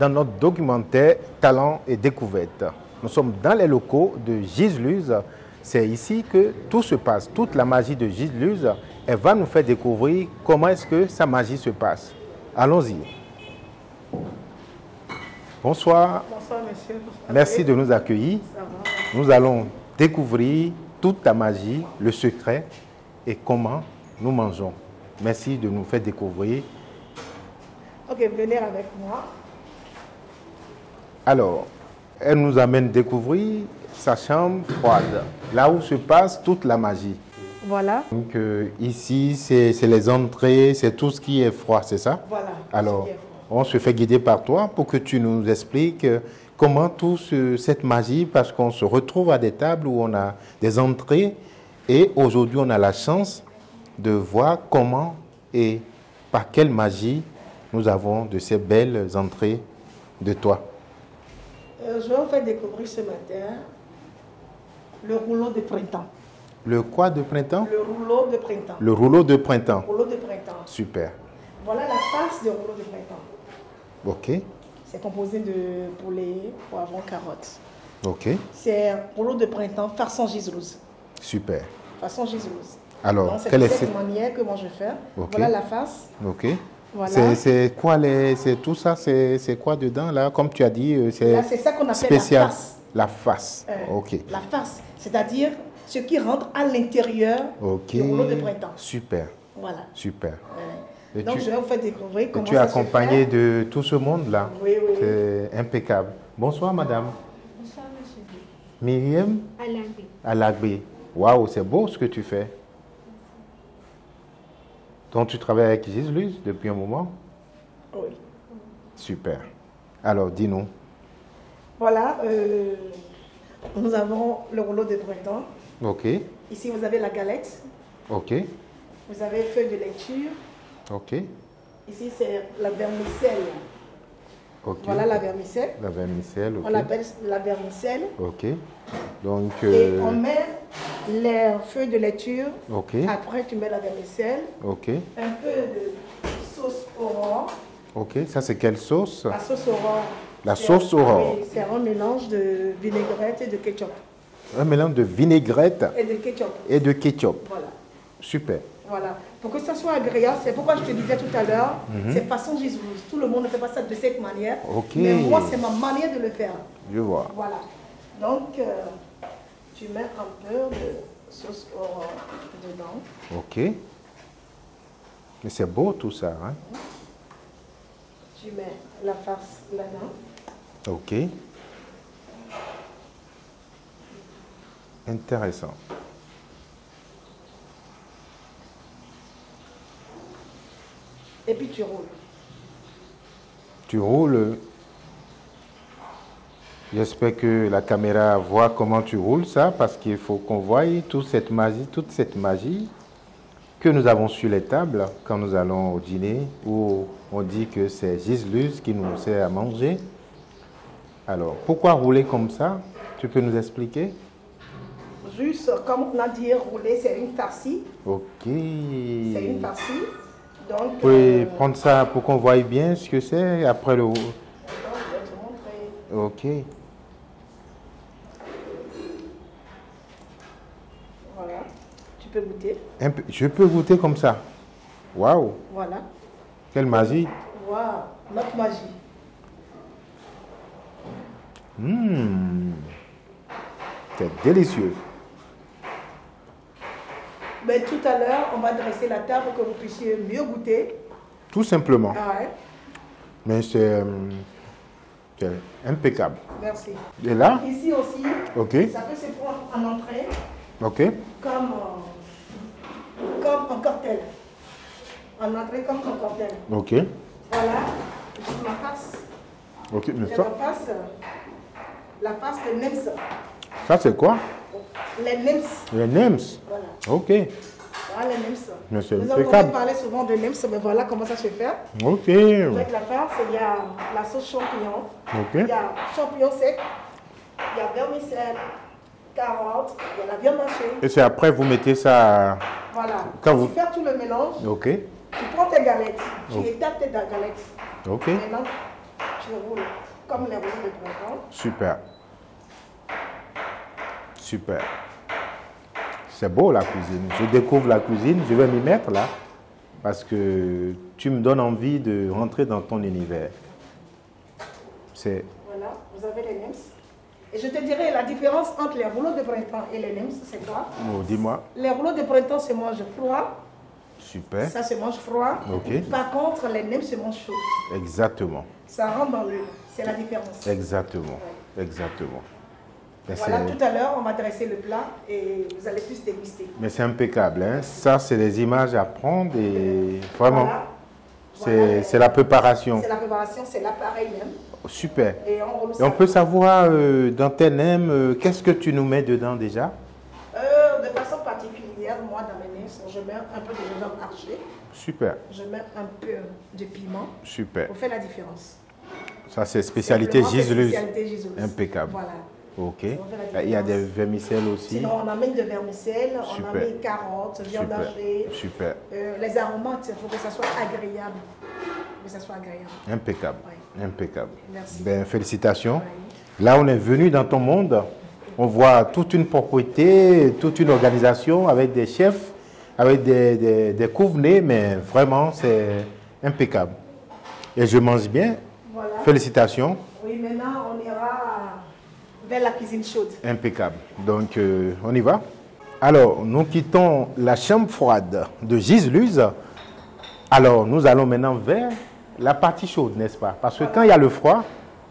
dans notre documentaire Talents et Découvertes. Nous sommes dans les locaux de Gisluz. C'est ici que tout se passe, toute la magie de Gisluz. Elle va nous faire découvrir comment est-ce que sa magie se passe. Allons-y. Bonsoir. Bonsoir, monsieur. Merci de nous accueillir. Nous allons découvrir toute ta magie, le secret et comment nous mangeons. Merci de nous faire découvrir. Ok, venez avec moi. Alors, elle nous amène découvrir sa chambre froide, là où se passe toute la magie. Voilà. Donc ici, c'est les entrées, c'est tout ce qui est froid, c'est ça? Voilà. Alors, on se fait guider par toi pour que tu nous expliques comment cette magie, parce qu'on se retrouve à des tables où on a des entrées et aujourd'hui, on a la chance de voir comment et par quelle magie nous avons de ces belles entrées de toi. Je vais vous faire découvrir ce matin le rouleau de printemps. Le quoi de printemps? Le rouleau de printemps. Le rouleau de printemps. Rouleau de printemps. Super. Voilà la face du rouleau de printemps. Ok. C'est composé de poulet, poivron, carottes. Ok. C'est un rouleau de printemps façon Gisluz. Super. Façon Gisluz. Alors, c'est de cette manière que moi je vais faire. Okay. Voilà la face. Ok. Voilà. C'est quoi c'est tout ça, c'est quoi dedans là? Comme tu as dit, c'est ça qu'on appelle spécial. La face. La face. Ok. La face, c'est-à-dire ce qui rentre à l'intérieur du rouleau de printemps. Super. Voilà. Super. Donc je vais vous faire découvrir comment tu es accompagné de tout ce monde là. Oui, oui. C'est impeccable. Bonsoir madame. Bonsoir monsieur. Myriam Alagbe. Alagbe. Waouh, c'est beau ce que tu fais. Donc tu travailles avec Gisluz depuis un moment? Oui. Super. Alors dis-nous. Voilà, nous avons le rouleau de printemps. Ok. Ici vous avez la galette. Ok. Vous avez feuille de lecture. Ok. Ici c'est la vermicelle. Ok. Voilà la vermicelle. La vermicelle, ok. On l'appelle la vermicelle. Ok. Donc... Et on met les feuilles de lecture. Ok. Après tu mets la vermicelle. Ok. Un peu de sauce aurore. Ok. Ça c'est quelle sauce? La sauce aurore. La sauce aurore. Oui, c'est un mélange de vinaigrette et de ketchup. Un mélange de vinaigrette Et de ketchup. et de ketchup. Voilà. Super. Voilà. Pour que ça soit agréable, c'est pourquoi je te disais tout à l'heure, c'est façon Gisluz. Tout le monde ne fait pas ça de cette manière. Ok. Mais moi, c'est ma manière de le faire. Je vois. Voilà. Donc, tu mets un peu de sauce aurore dedans. Ok. Mais c'est beau tout ça, hein? Tu mets la farce là-dedans. Ok. Intéressant. Et puis tu roules. Tu roules. J'espère que la caméra voit comment tu roules ça, parce qu'il faut qu'on voie toute cette magie que nous avons sur les tables quand nous allons au dîner, où on dit que c'est Gisluz qui nous sert à manger. Alors, pourquoi rouler comme ça? Tu peux nous expliquer? Juste, comme on a dit, rouler, c'est une farcie. Ok. C'est une farcie. Donc, vous pouvez prendre ça pour qu'on voie bien ce que c'est après le... je vais te montrer. Ok. Voilà. Tu peux goûter. Je peux goûter comme ça. Waouh. Voilà. Quelle magie. Waouh. Notre magie. C'est délicieux. Mais tout à l'heure, on va dresser la table pour que vous puissiez mieux goûter. Tout simplement. Ah ouais. Mais c'est impeccable. Merci. Et là? Ici aussi, Ok. ça peut se prendre en entrée Ok. comme un cocktail. En entrée comme un cocktail. Ok. Voilà. Je ma face. Ok. Mais Je ça, ma face. La face de Nems. ça c'est quoi? Les Nems. Les nems. Voilà. Ok. Voilà les Nems. Mais c'est Nous impeccable. avons parlé souvent de Nems, mais voilà comment ça se fait. Ok. Avec la farce, il y a la sauce champignon. Il Ok. y a champignon sec. Il y a vermicelle, carottes, il y a la viande hachée. Et c'est après vous mettez ça... Voilà. Quand vous- Tu fais tout le mélange. Ok. Tu prends tes galettes. Tu Ok. étapes tes galettes. Ok. Maintenant, tu je roule comme les rouleaux de printemps. Super. Super. C'est beau la cuisine. Je découvre la cuisine, je vais m'y mettre là. Parce que tu me donnes envie de rentrer dans ton univers. C'est... Voilà, vous avez les NEMS. Et je te dirais la différence entre les rouleaux de printemps et les NEMS, c'est quoi? Oh, dis-moi. Les rouleaux de printemps se mangent froid. Super. Ça se mange froid. Ok. Par contre, les NEMS se mangent chaud. Exactement. Ça rentre dans l'huile. C'est la différence. Exactement. Ouais. Exactement. Mais Voilà, c'est... tout à l'heure, on va dresser le plat et vous allez plus déguster. Mais c'est impeccable. Hein? Ça, c'est des images à prendre et vraiment, Voilà. c'est la préparation. C'est la préparation, c'est l'appareil même. Super. Et on roule Et ça. on peut savoir, dans tes nems, qu'est-ce que tu nous mets dedans déjà? De façon particulière, moi, dans mes nems, je mets un peu de gingembre haché. Super. Je mets un peu de piment. Super. On fait la différence. Ça, c'est spécialité Simplement, c'est Giseluze. spécialité Giseluze. Impeccable. Voilà. Ok. On fait la Il y a des différence. vermicelles aussi. Sinon, on amène de vermicelles, on Super. amène carottes, viande Super. hachée. Super. Les aromates, il faut que ça soit agréable. Que ça soit agréable. Impeccable. Oui. Impeccable. Merci. Ben, félicitations. Oui. Là, on est venu dans ton monde. On voit toute une propriété, toute une organisation avec des chefs, avec des couvenets, mais vraiment, c'est impeccable. Et je mange bien. Voilà. Félicitations. Oui, maintenant, on ira vers la cuisine chaude. Impeccable. Donc, on y va. Alors, nous quittons la chambre froide de Giseluze. Alors, nous allons maintenant vers la partie chaude, n'est-ce pas? Parce que quand il y a le froid,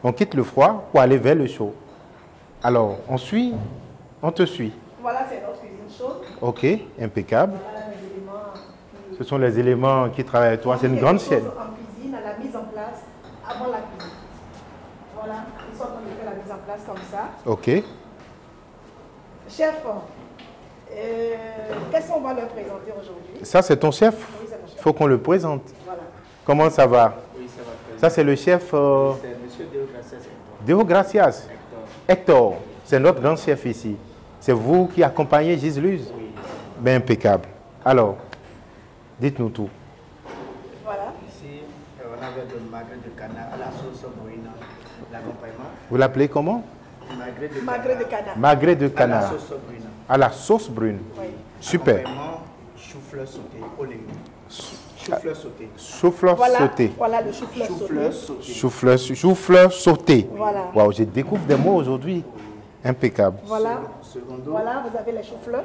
on quitte le froid pour aller vers le chaud. Alors, on te suit. Voilà, c'est notre cuisine chaude. Ok, impeccable. Voilà les éléments. Ce sont les éléments qui travaillent avec toi. C'est une grande chaîne. En cuisine, à la mise en place, avant la cuisine. Voilà, ils sont en train de faire la mise en place comme ça. Ok. Chef, qu'est-ce qu'on va leur présenter aujourd'hui? Ça, c'est ton chef? Oui, c'est mon Il chef. faut qu'on le présente. Voilà. Comment ça va? Oui, ça va très bien. Ça, c'est le chef C'est M. Deogracias. Deo Gracias. Hector, c'est notre grand chef ici. C'est vous qui accompagnez Giseluze? Oui. Ben, impeccable. Alors, dites-nous tout. Voilà. Ici, on avait de magret de canard à la sauce brune. L'accompagnement, Vous l'appelez comment? magret de Magret de canard. Magret de à la canard. sauce brune. À la sauce brune. Oui. Super. Accompagnement, chou-fleur sauté au légumes. Chou-fleur sauté. Chou-fleur Voilà, sauté. voilà le chou-fleur Chou-fleur sauté. sauté. Chou-fleur sauté. Voilà. Waouh, je découvre des mots aujourd'hui. Impeccable. Voilà. Secondo, Voilà, vous avez les choux-fleurs.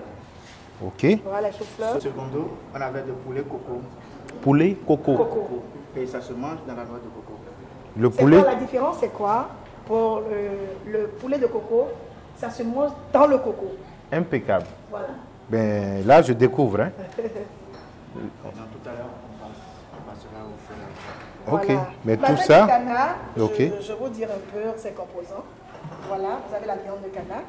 Ok. Voilà les choux-fleurs. secondo, on avait de poulet coco. Poulet coco. Coco. Et ça se mange dans la noix de coco. Le C'est poulet. quoi la différence? C'est quoi? Pour le poulet de coco, ça se mange dans le coco. Impeccable. Voilà. Ben là, je découvre. Hein. Maintenant, tout à l'heure, on passera au feu. Ok. Voilà. Mais Magret tout de ça. canard, Ok. je vais vous dire un peu ses composants. Voilà, vous avez la viande de canard,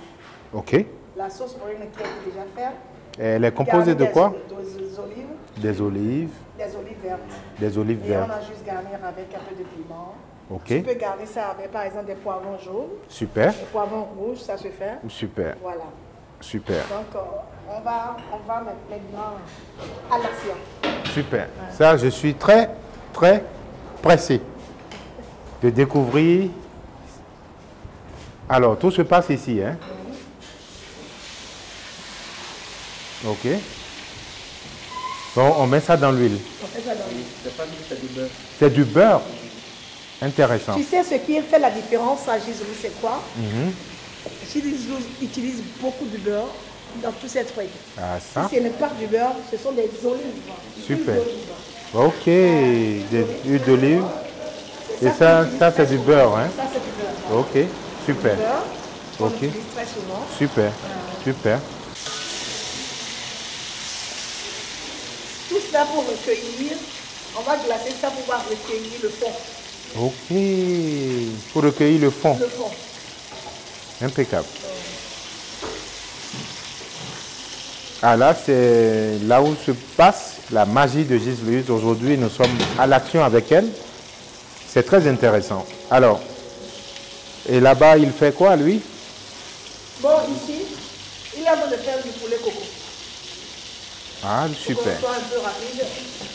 Ok. la sauce brune qui a été déjà faite. Elle est composée de quoi? Des olives, Des olives. des olives vertes. Des olives Et on vertes. a juste garni avec un peu de piment. Ok. Tu peux garder ça avec par exemple des poivrons jaunes, Super. des poivrons rouges, ça se fait. Super. Voilà. Super. Donc on va maintenant à l'action. Super. Ça, je suis très, très pressé de découvrir. Alors, tout se passe ici, hein? Ok. Bon, on met ça dans l'huile. On fait ça dans l'huile. C'est pas du c'est du beurre. C'est du beurre. Intéressant. Tu sais ce qui fait la différence à Giseluze, c'est quoi? Mhm. Giseluze utilise beaucoup de beurre dans tous ces trucs. Ah, Si ça. ce n'est pas du beurre, ce sont des olives. Super. Huile d'olive. Ok. Des huiles d'olive. Et ça, c'est du beurre, hein? Ça, c'est du beurre. Ok. Super. Du beurre, qu'on Ok. utilise très souvent. Super. Super. Tout cela pour recueillir. On va glacer ça pour pouvoir recueillir le fond. Ok. Pour recueillir le fond. Le fond. Impeccable. Ah là, c'est là où se passe la magie de Giseluze. Aujourd'hui, nous sommes à l'action avec elle. C'est très intéressant. Alors, et là-bas, il fait quoi, lui? Bon, ici, il est en train de faire du poulet coco. Ah, Pour super. qu'on soit un peu rapide,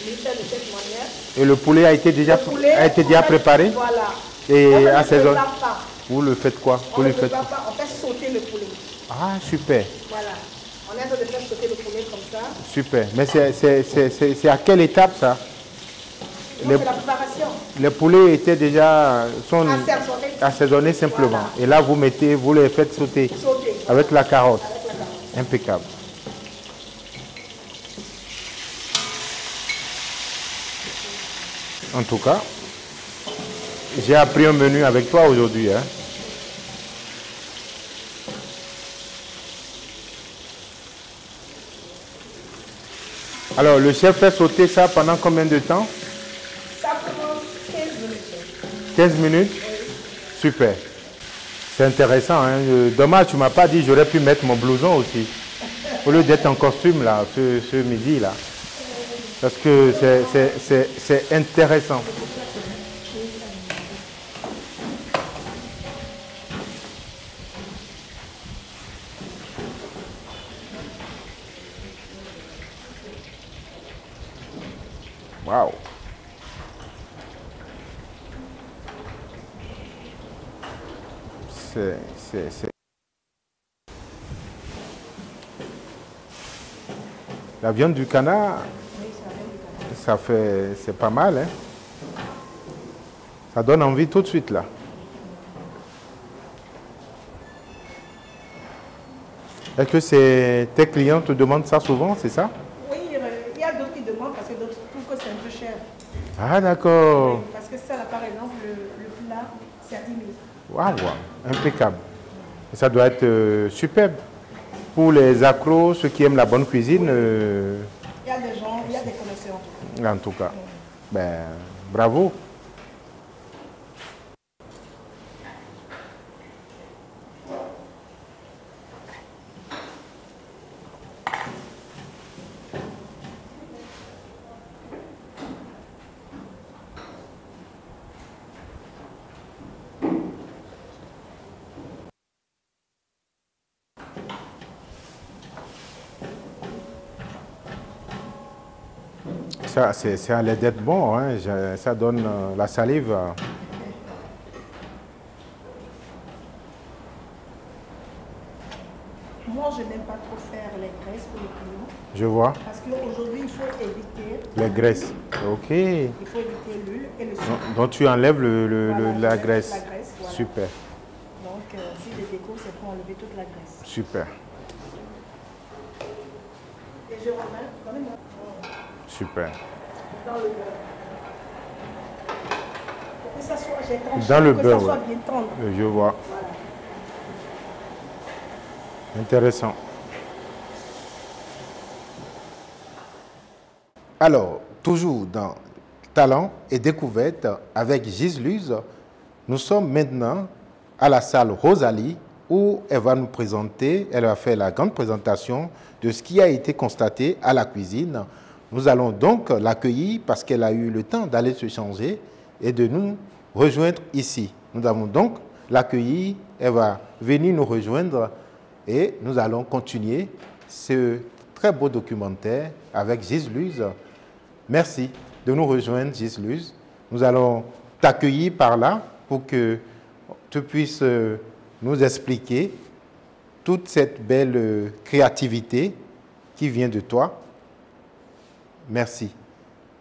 il fait de cette manière. Et le poulet a été déjà, Le poulet, a été déjà préparé? Voilà. Et On assaisonner. ne prépare pas. Vous le faites quoi? On Vous ne le faites... prépare pas, on fait sauter le poulet. Ah, super. Voilà. On est en train de faire sauter le poulet comme ça. Super. Mais c'est à quelle étape ça? C'est la préparation. Les poulets étaient déjà Assaisonnés. simplement. Voilà. Et là, vous les faites sauter Sauter. avec la carotte. Avec la carotte. Impeccable. En tout cas, j'ai appris un menu avec toi aujourd'hui. Hein. Alors, le chef fait sauter ça pendant combien de temps? Ça prend 15 minutes. 15 minutes? Oui. Super. C'est intéressant. Hein. Dommage, tu ne m'as pas dit, j'aurais pu mettre mon blouson aussi. Au lieu d'être en costume, là, ce midi, là. Parce que c'est intéressant. Waouh. C'est... La viande du canard, ça fait... C'est pas mal, hein. Ça donne envie tout de suite, là. Est-ce que tes clients te demandent ça souvent, c'est ça? Oui, il y a d'autres qui demandent parce que d'autres trouvent que c'est un peu cher. Ah, d'accord. Oui, parce que ça, là, par exemple, le plat, c'est à 10 000. Waouh, impeccable. Ça doit être superbe. Pour les accros, ceux qui aiment la bonne cuisine. Il y a des gens, il y a des connaisseurs en tout cas. En tout cas. Ben, bravo. Ça, c'est à l'air d'être bon, hein. Ça donne la salive. Moi, je n'aime pas trop faire les graisses pour les clients. Je vois. Parce qu'aujourd'hui, il faut éviter... Les graisses. Ok. Il faut éviter l'huile et le sucre. Donc tu enlèves Voilà, la graisse. La graisse, voilà. Super. Donc, si les déco, c'est pour enlever toute la graisse. Super. Et je remets, donnez-moi. Super. Dans le beurre. Pour que ça soit, j'ai tranché, Dans le que beurre, ça soit ouais. bien tendre. Je vois. Voilà. Intéressant. Alors, toujours dans Talent et Découverte avec Gisluz, nous sommes maintenant à la salle Rosalie où elle va nous présenter, elle va faire la grande présentation de ce qui a été constaté à la cuisine. Nous allons donc l'accueillir parce qu'elle a eu le temps d'aller se changer et de nous rejoindre ici. Nous allons donc l'accueillir, elle va venir nous rejoindre et nous allons continuer ce très beau documentaire avec Gisluz. Merci de nous rejoindre, Gisluz. Nous allons t'accueillir par là pour que tu puisses nous expliquer toute cette belle créativité qui vient de toi. Merci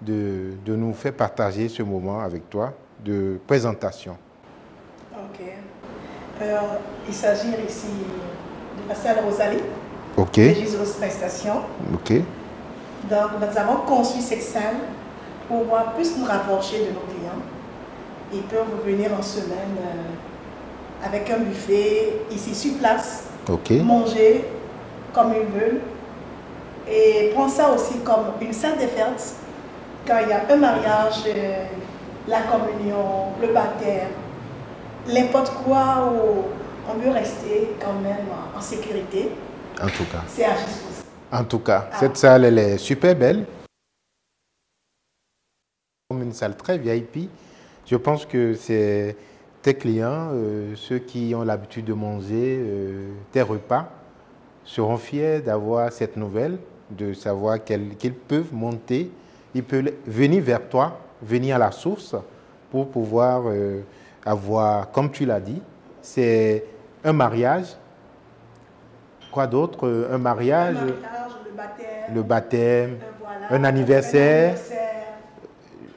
de nous faire partager ce moment avec toi de présentation. Ok. Il s'agit ici de la salle Rosalie. Ok. De Gisluz Prestation. Ok. Donc, nous avons conçu cette salle pour pouvoir plus nous rapprocher de nos clients. Ils peuvent venir en semaine avec un buffet ici sur place, Ok. manger comme ils veulent et prendre ça aussi comme une salle de fête quand il y a un mariage, la communion, le baptême, n'importe quoi où on veut rester quand même en sécurité. En tout cas. C'est à Gisluz. En tout cas, cette salle, elle est super belle. Comme une salle très VIP. Je pense que c'est tes clients, ceux qui ont l'habitude de manger tes repas, seront fiers d'avoir cette nouvelle, de savoir qu'ils peuvent monter, ils peuvent venir vers toi, venir à la source pour pouvoir avoir, comme tu l'as dit, c'est un mariage. Quoi d'autre? Un mariage, le baptême, voilà, un anniversaire,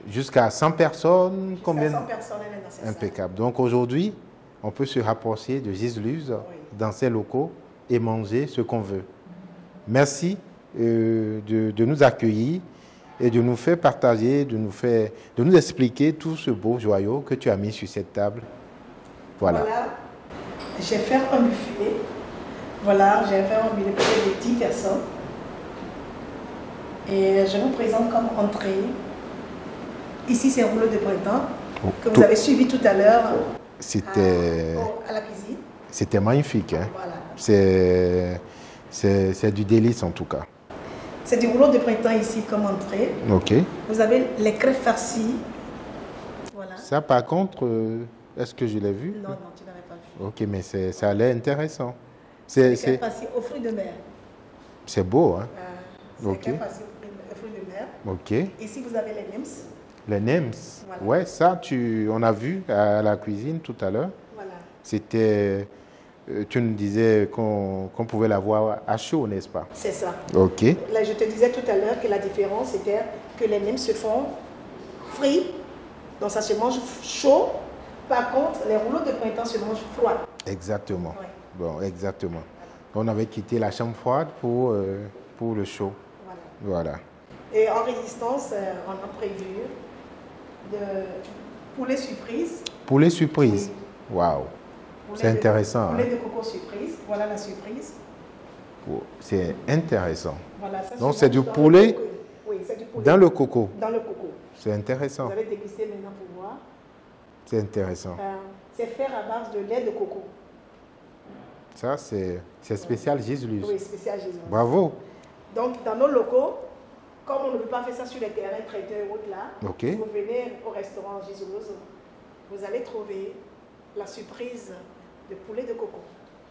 jusqu'à 100 personnes. Combien? 100 personnes, c'est impeccable. Donc aujourd'hui, on peut se rapprocher de Gisluz dans ses locaux et manger ce qu'on veut. Merci de nous accueillir et de nous faire partager, de nous expliquer tout ce beau joyau que tu as mis sur cette table. Voilà. J'ai fait un buffet. Voilà, j'ai fait un buffet de 10 personnes. Et je vous présente comme entrée. Ici, c'est un rouleau de printemps que vous avez suivi tout à l'heure à la cuisine. C'était magnifique. Hein? Voilà. C'est du délice en tout cas. C'est du rouleau de printemps ici comme entrée. Ok. Vous avez les crêpes farcies. Voilà. Ça par contre, est-ce que je l'ai vu? Non, tu n'avais pas vu. Ok, mais ça a l'air intéressant. Les crêpes farcies aux fruits de mer. C'est beau, hein? C'est les crêpes farcies aux fruits de mer. Ok. Ici, vous avez les nems. Les nems. Voilà. Ouais, ça, on a vu à la cuisine tout à l'heure. Voilà. C'était... tu nous disais qu'on pouvait l'avoir à chaud, n'est-ce pas? C'est ça. Ok. Là, je te disais tout à l'heure que la différence, c'était que les nems se font frits, donc ça se mange chaud. Par contre, les rouleaux de printemps se mangent froids. Exactement. Ouais. Bon, exactement. On avait quitté la chambre froide pour le chaud. Voilà. Et en résistance, on a prévu de poulet surprise. Poulet surprise? Oui. Waouh! C'est intéressant. Poulet de coco surprise. Voilà la surprise. C'est intéressant. Voilà, ça, donc c'est du poulet, oui, c'est du poulet dans le coco. Dans le coco. C'est intéressant. Vous allez déguster maintenant pour voir. C'est intéressant. C'est fait à base de lait de coco. Ça, c'est spécial Gisluz. Oui, spécial Gisluz. Bravo. Donc, dans nos locaux, comme on ne peut pas faire ça sur les terrains traiteurs ou là, okay. Si vous venez au restaurant Gisluz, vous allez trouver la surprise de poulet de coco.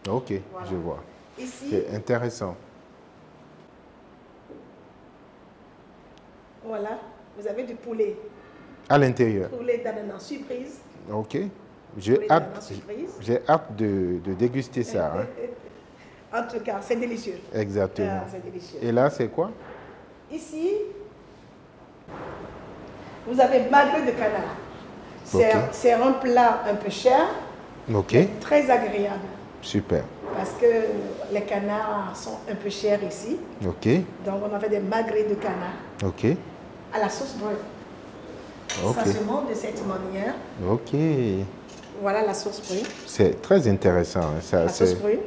Ok, voilà. Je vois. Ici, c'est intéressant. Voilà, vous avez du poulet. À l'intérieur. Poulet d'ananas surprise. Ok. J'ai hâte de déguster ça. Hein. En tout cas, c'est délicieux. Exactement. C'est délicieux. Et là, c'est quoi? Ici, vous avez magret de canard. C'est un plat un peu cher, mais très agréable. Super. Parce que les canards sont un peu chers ici. Ok. Donc, on a fait des magrets de canard. Ok. À la sauce brune. Ça se mange de cette manière. Ok. Voilà la sauce brune. C'est très intéressant. Ça, la sauce brune,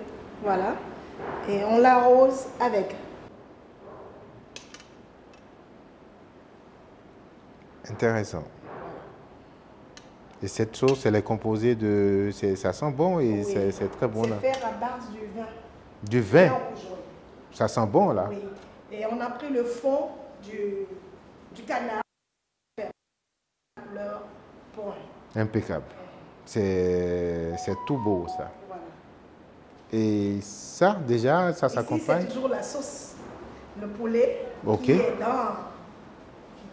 voilà. Et on l'arrose avec. Intéressant. Et cette sauce, elle est composée de... Ça sent bon et c'est très bon. C'est fait à base du vin. Du vin? Ça sent bon là? Oui. Et on a pris le fond du canard. Couleur point. Impeccable. C'est tout beau ça. Voilà. Et ça, déjà, ça s'accompagne? C'est toujours la sauce. Le poulet qui est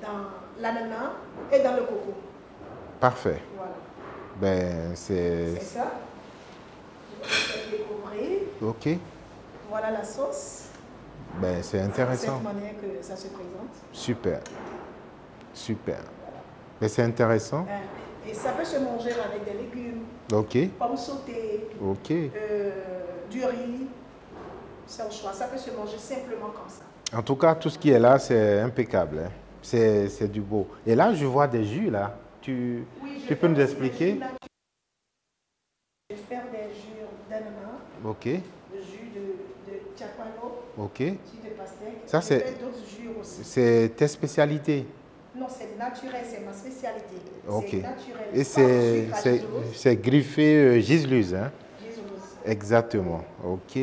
dans l'ananas et dans le coco. Parfait. Voilà. Ben, c'est ça. Je vais découvrir. Ok. Voilà la sauce. Ben, c'est intéressant. C'est de cette manière que ça se présente. Super. Super. Mais c'est intéressant. Et ça peut se manger avec des légumes. Ok. Pommes sautées. Ok. Du riz. C'est au choix. Ça peut se manger simplement comme ça. En tout cas, tout ce qui est là, c'est impeccable. Hein. C'est du beau. Et là, je vois des jus là. Tu peux nous expliquer? Je vais faire des jus d'ananas. Ok. Le jus de chapano. Ok. Jus de pastèque. Ça, c'est tes spécialités? Non, c'est naturel, c'est ma spécialité. Ok. C'est naturel. Et c'est griffé Gisluz, hein? Gisluz. Exactement. Ok.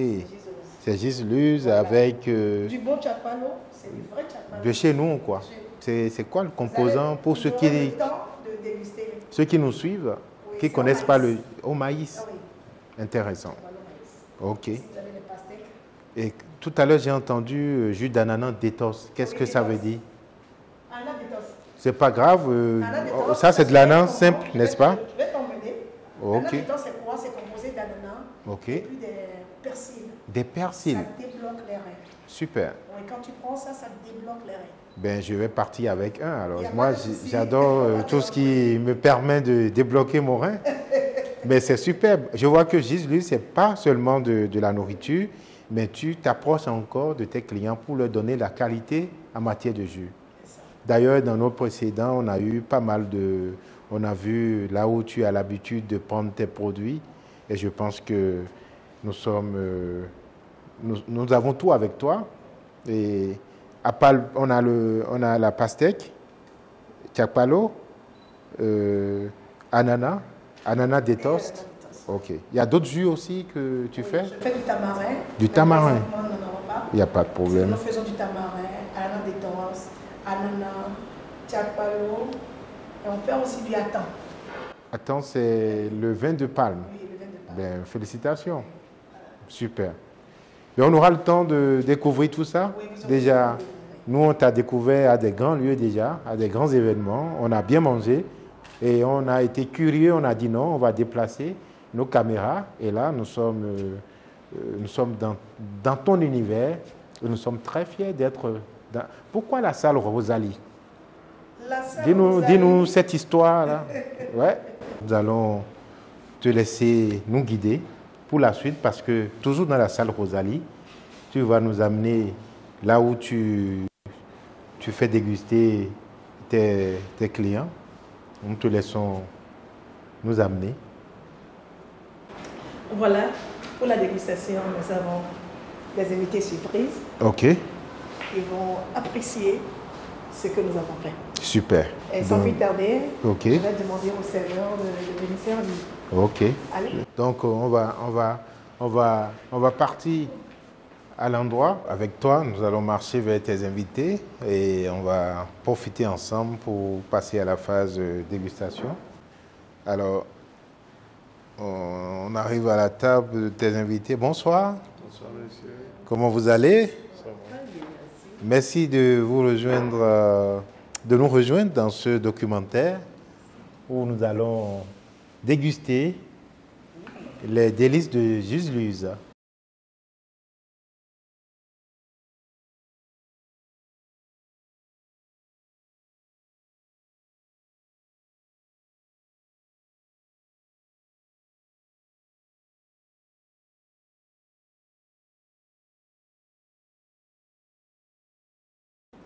C'est Gisluz avec... du bon chapano, c'est du vrai chapano. De chez nous, quoi. C'est quoi le composant pour ceux qui nous suivent, qui ne connaissent pas le maïs? Oui. Intéressant. Ok. Vous avez les pastèques. Et tout à l'heure, j'ai entendu jus d'ananas détox. Qu'est-ce que ça veut dire? C'est pas grave. Ça, c'est de l'ananas simple, n'est-ce pas? Je vais t'emmener. Ok. L'ananas dedans, c'est quoi? C'est composé d'ananas Ok. et puis des persils. Des persils. Ça débloque les reins. Super. Oui, quand tu prends ça, ça débloque les reins. Ben, je vais partir avec un. Alors, Y a moi, pas de souci. j'adore tout ce qui me permet de débloquer mon rein. Mais c'est superbe. Je vois que Gisluz, ce n'est pas seulement de la nourriture, mais tu t'approches encore de tes clients pour leur donner la qualité en matière de jus. D'ailleurs, dans nos précédents, on a eu pas mal de... On a vu là où tu as l'habitude de prendre tes produits. Et je pense que nous sommes... nous avons tout avec toi. Et à part, on a la pastèque, tchakpalo, ananas détost. Ok. Il y a d'autres jus aussi que tu fais? Je fais du tamarin. Du tamarin. Présentement, nous n'en avons pas. Il n'y a pas de problème. Nous faisons du tamarin, ananas détost, ananas, tchakpalo. Et on fait aussi du hatan. Attends, c'est le vin de palme. Oui, le vin de palme. Ben, félicitations. Super. Et on aura le temps de découvrir tout ça. Oui, vous aurez Déjà, le temps. nous, on t'a découvert à des grands lieux déjà, à des grands événements. On a bien mangé et on a été curieux. On a dit non, on va déplacer nos caméras. Et là, nous sommes dans ton univers. Et nous sommes très fiers d'être dans... Pourquoi la salle Rosalie? La salle Dis-nous Rosalie. cette histoire-là. Ouais. Nous allons te laisser nous guider pour la suite parce que toujours dans la salle Rosalie, tu vas nous amener là où tu fais déguster tes clients. Nous te laissons nous amener. Voilà, pour la dégustation, nous avons des invités surprises. OK, Ils vont apprécier ce que nous avons fait. super. Et sans plus Donc, tarder, OK. je vais demander au serveur de venir servir. OK. Allez. Donc on va partir à l'endroit avec toi. Nous allons marcher vers tes invités et on va profiter ensemble pour passer à la phase dégustation. Alors, on arrive à la table de tes invités. Bonsoir. Bonsoir, monsieur. Comment vous allez? Ça va? Merci de vous rejoindre, de nous rejoindre dans ce documentaire où nous allons déguster les délices de Gisluz.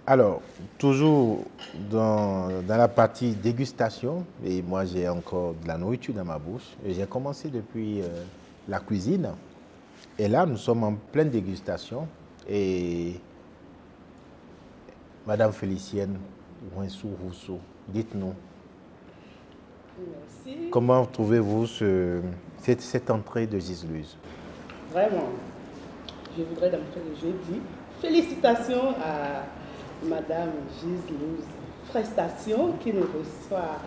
Alors, toujours dans la partie dégustation, et moi j'ai encore de la nourriture dans ma bouche, et j'ai commencé depuis la cuisine, et là nous sommes en pleine dégustation, et Madame Félicienne Ouinsou-Rousseau, dites-nous, Merci. comment trouvez-vous cette entrée de Gisluz? Vraiment, je voudrais d'entrée de jeu dire félicitations à Madame Gisluz Prestation qui nous reçoit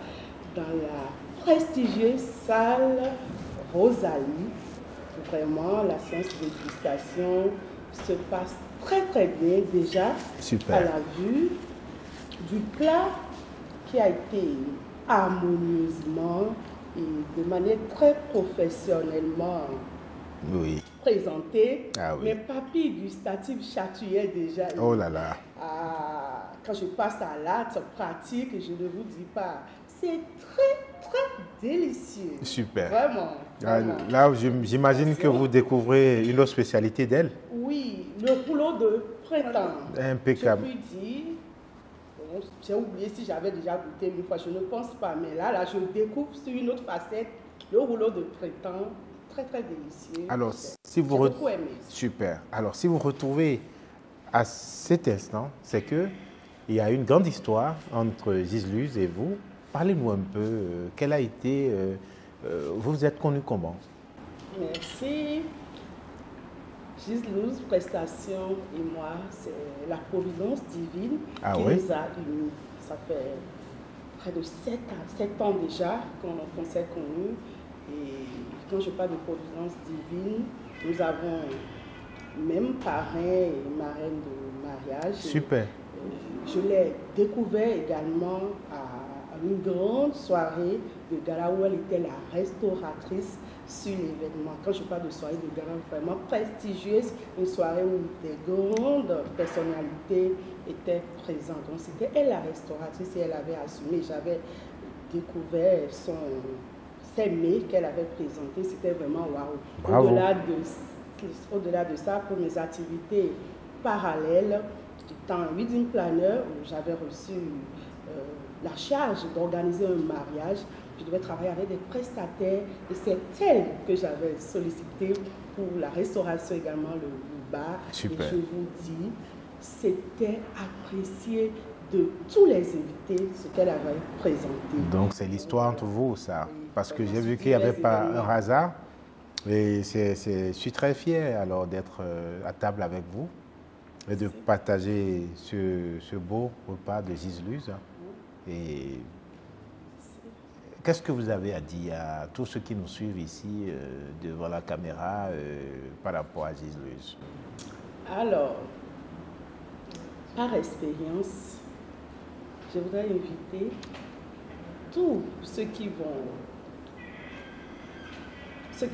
dans la prestigieuse salle Rosalie. Vraiment, la séance de dégustation se passe très très bien déjà Super. à la vue du plat qui a été harmonieusement et de manière très professionnellement Oui. présenté. Ah oui. Mes papilles gustatives chatouillaient déjà. Oh là là. Quand je passe à l'acte pratique, je ne vous dis pas, c'est très très délicieux. Super. Vraiment. Ah, vraiment. là, j'imagine que vous découvrez une autre spécialité d'elle. Oui, le rouleau de printemps. Impeccable. Je puis dire, bon, j'ai oublié si j'avais déjà goûté une fois, je ne pense pas, mais là, je découvre sur une autre facette le rouleau de printemps, très très délicieux. Alors, si J'ai vous beaucoup aimé. Super. Alors, si vous retrouvez à cet instant, c'est que il y a une grande histoire entre Gisluz et vous. Parlez-nous un peu. Quelle a été vous vous êtes connu comment? Merci. Gisluz Prestation et moi, c'est la providence divine Ah qui oui? nous a unis. Ça fait près de 7 ans déjà qu'on s'est connus. Et quand je parle de providence divine, nous avons même parrain et marraine de mariage. Super. Je l'ai découvert également à une grande soirée de gala où elle était la restauratrice sur l'événement. Quand je parle de soirée de gala vraiment prestigieuse, une soirée où des grandes personnalités étaient présentes. Donc c'était elle la restauratrice et elle avait assumé. J'avais découvert ses mets qu'elle avait présentés. C'était vraiment waouh. Au-delà de ça, pour mes activités parallèles, étant wedding planner, où j'avais reçu la charge d'organiser un mariage, je devais travailler avec des prestataires et c'est elle que j'avais sollicité pour la restauration également, le bar. Super. Et je vous dis, c'était apprécié de tous les invités, ce qu'elle avait présenté. Donc c'est l'histoire entre vous, ça. Oui, Parce que vraiment, j'ai vu sur qu'il n'y tous avait les pas événements. un hasard. Et je suis très fier alors d'être à table avec vous et de partager ce beau repas de Gisluz. Et qu'est-ce que vous avez à dire à tous ceux qui nous suivent ici devant la caméra par rapport à Gisluz? Alors, par expérience, je voudrais inviter tous ceux qui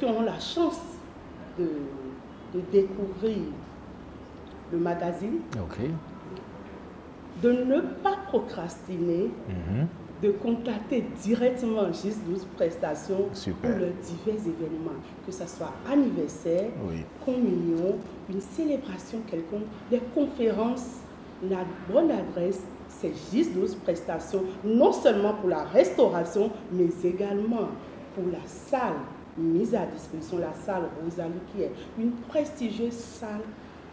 auront la chance de découvrir le magazine, OK. de ne pas procrastiner, de contacter directement Gisluz Prestations Super. pour leurs divers événements, que ce soit anniversaire, Oui. communion, une célébration quelconque, des conférences. La bonne adresse, c'est Gisluz Prestations, non seulement pour la restauration, mais également pour la salle mise à disposition, la salle Rosalie, qui est une prestigieuse salle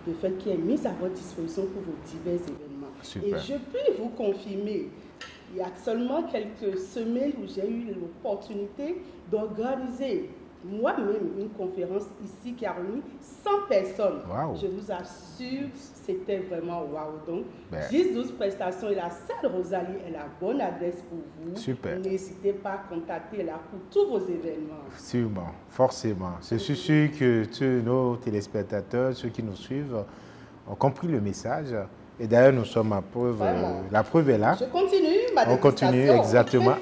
de fête qui est mise à votre disposition pour vos divers événements. Super. Et je peux vous confirmer, il y a seulement quelques semaines où j'ai eu l'opportunité d'organiser moi-même une conférence ici qui a réuni 100 personnes. Wow. Je vous assure, c'était vraiment waouh. Donc, Ben. Gisluz Prestations et la salle Rosalie est la bonne adresse pour vous. Super. N'hésitez pas à contacter là pour tous vos événements. Sûrement, forcément. Je suis sûr que tous nos téléspectateurs, ceux qui nous suivent, ont compris le message. Et d'ailleurs, nous sommes à preuve. Vraiment. La preuve est là. Je continue ma On continue dégustation. exactement.